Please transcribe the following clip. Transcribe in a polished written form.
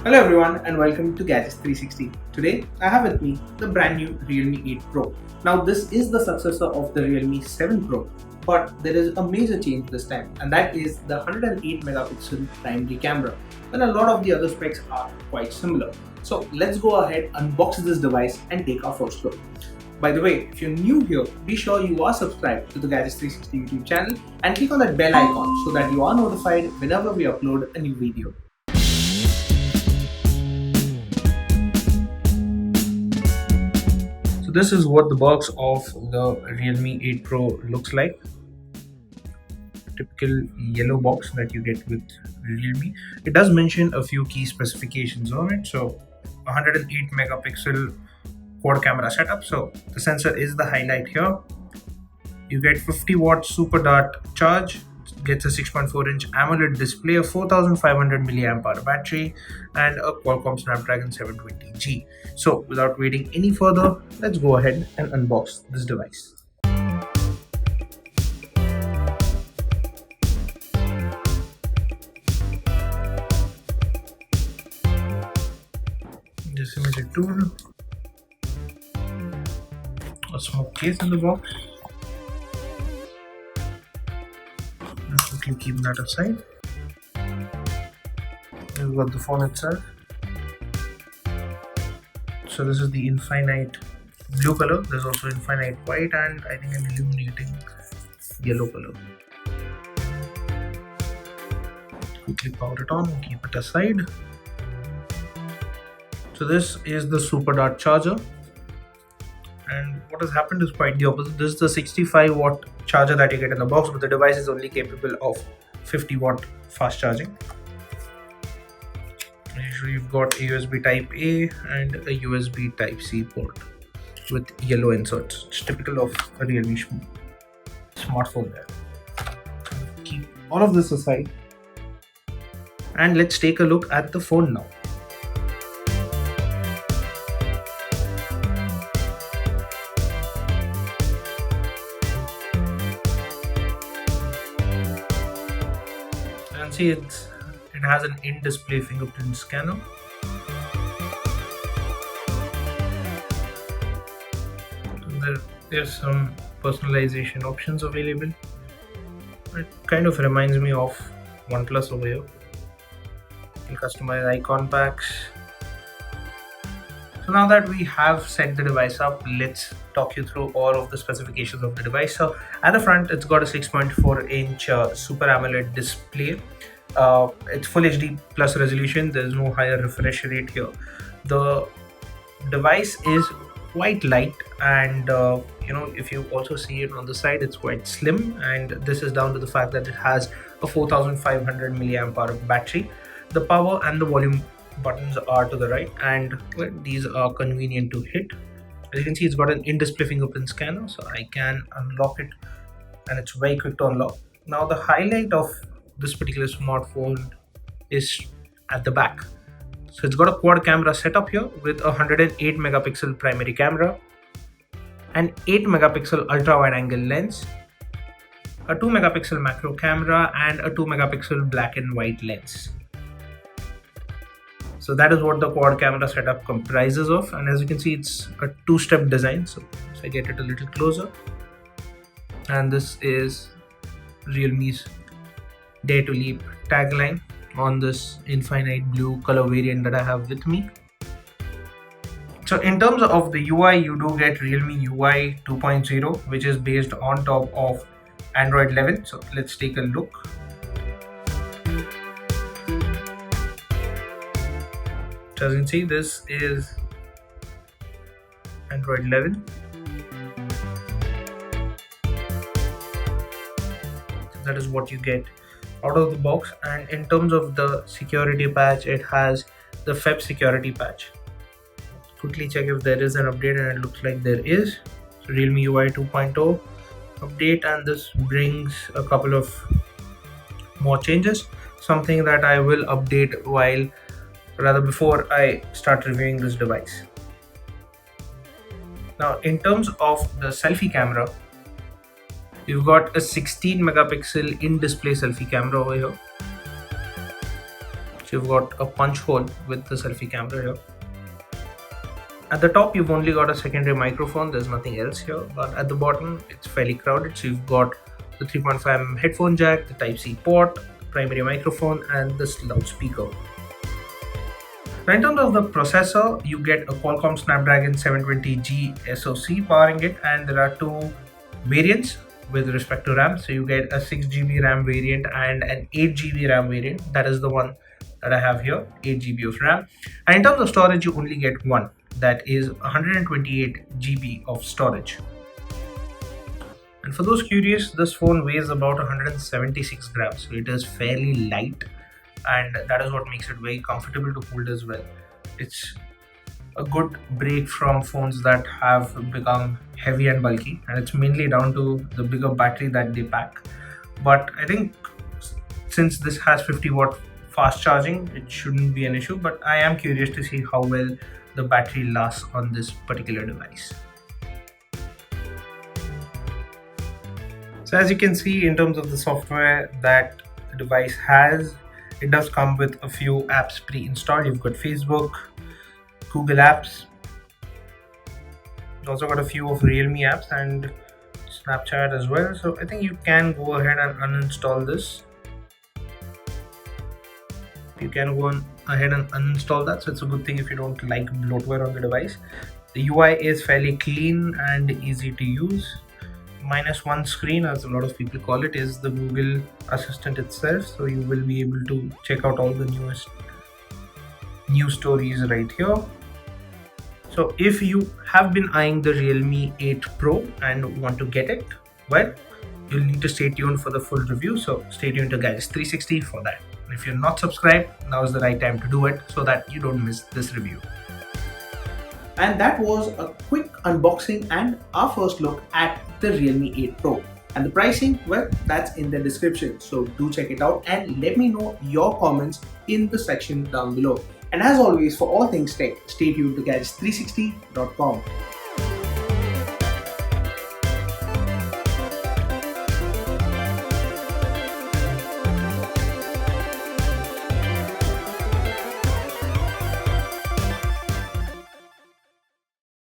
Hello everyone and welcome to Gadgets 360. Today I have with me the brand new Realme 8 Pro. Now this is the successor of the Realme 7 Pro, but there is a major change this time, and that is the 108 megapixel primary camera, when a lot of the other specs are quite similar. So let's go ahead, unbox this device and take our first look. By the way, if you're new here, be sure you are subscribed to the Gadgets 360 YouTube channel and click on that bell icon so that you are notified whenever we upload a new video. This is what the box of the Realme 8 Pro looks like. Typical yellow box that you get with Realme. It does mention a few key specifications on it. So 108 megapixel quad camera setup. So the sensor is the highlight here. You get 50 watt super dart charge. Gets a 6.4-inch AMOLED display, a 4500 milliamp hour battery, and a Qualcomm Snapdragon 720G. So without waiting any further, let's go ahead and unbox this device. Just image a tool, a small case in the box. Quickly keep that aside. We've got the phone itself. So this is the infinite blue color. There's also infinite white and I think an illuminating yellow color. Quickly power it on and keep it aside. So this is the super dart charger. And what has happened is quite the opposite. This is the 65 watt charger that you get in the box, but the device is only capable of 50 watt fast charging. Usually you've got a USB type A and a USB type C port with yellow inserts. It's typical of a Realme smartphone there. Keep all of this aside and let's take a look at the phone now. See, it has an in-display fingerprint scanner. There's some personalization options available. It kind of reminds me of OnePlus over here. You can customize icon packs. So now that we have set the device up, let's talk you through all of the specifications of the device. So at the front, it's got a 6.4-inch Super AMOLED display. It's Full HD plus resolution. There's no higher refresh rate here. The device is quite light, and if you also see it on the side, it's quite slim. And this is down to the fact that it has a 4500 milliamp hour battery. The power and the volume buttons are to the right, and these are convenient to hit. As you can see, it's got an in-display fingerprint scanner, so I can unlock it and it's very quick to unlock. Now the highlight of this particular smartphone is at the back. So it's got a quad camera setup here with a 108 megapixel primary camera, an 8 megapixel ultra wide angle lens, a 2 megapixel macro camera, and a 2 megapixel black and white lens. So that is what the quad camera setup comprises of, and as you can see, it's a two-step design. So I get it a little closer, and this is Realme's Dare to Leap tagline on this infinite blue color variant that I have with me. So in terms of the UI, you do get Realme UI 2.0, which is based on top of Android 11. So let's take a look. So as you can see, this is Android 11. So that is what you get out of the box. And in terms of the security patch, it has the Feb security patch. Quickly check if there is an update, and it looks like there is. So Realme UI 2.0 update, and this brings a couple of more changes, something that I will update before I start reviewing this device. Now in terms of the selfie camera, you've got a 16 megapixel in-display selfie camera over here. So you've got a punch hole with the selfie camera here. At the top, you've only got a secondary microphone. There's nothing else here. But at the bottom, it's fairly crowded. So you've got the 3.5mm headphone jack, the Type-C port, primary microphone, and this loudspeaker. Now, in terms of the processor, you get a Qualcomm Snapdragon 720G SoC powering it, and there are two variants with respect to RAM. So you get a 6GB RAM variant and an 8GB RAM variant. That is the one that I have here, 8GB of RAM. And in terms of storage, you only get one. That is 128GB of storage. And for those curious, this phone weighs about 176 grams, so it is fairly light, and that is what makes it very comfortable to hold as well. It's a good break from phones that have become heavy and bulky, and it's mainly down to the bigger battery that they pack. But I think since this has 50-watt fast charging, it shouldn't be an issue, but I am curious to see how well the battery lasts on this particular device. So as you can see, in terms of the software that the device has, it does come with a few apps pre-installed. You've got Facebook, Google Apps. You've also got a few of Realme apps and Snapchat as well. So I think you can go ahead and uninstall this. You can go ahead and uninstall that, so it's a good thing if you don't like bloatware on the device. The UI is fairly clean and easy to use. Minus one screen, as a lot of people call it, is the Google Assistant itself, so you will be able to check out all the newest news stories right here. So if you have been eyeing the Realme 8 Pro and want to get it, well, you'll need to stay tuned for the full review, so stay tuned to Gadgets 360 for that. If you're not subscribed, now is the right time to do it so that you don't miss this review. And that was a quick unboxing and our first look at the Realme 8 Pro. And the pricing, well, that's in the description, so do check it out and let me know your comments in the section down below. And as always, for all things tech, stay tuned to Gadgets360.com.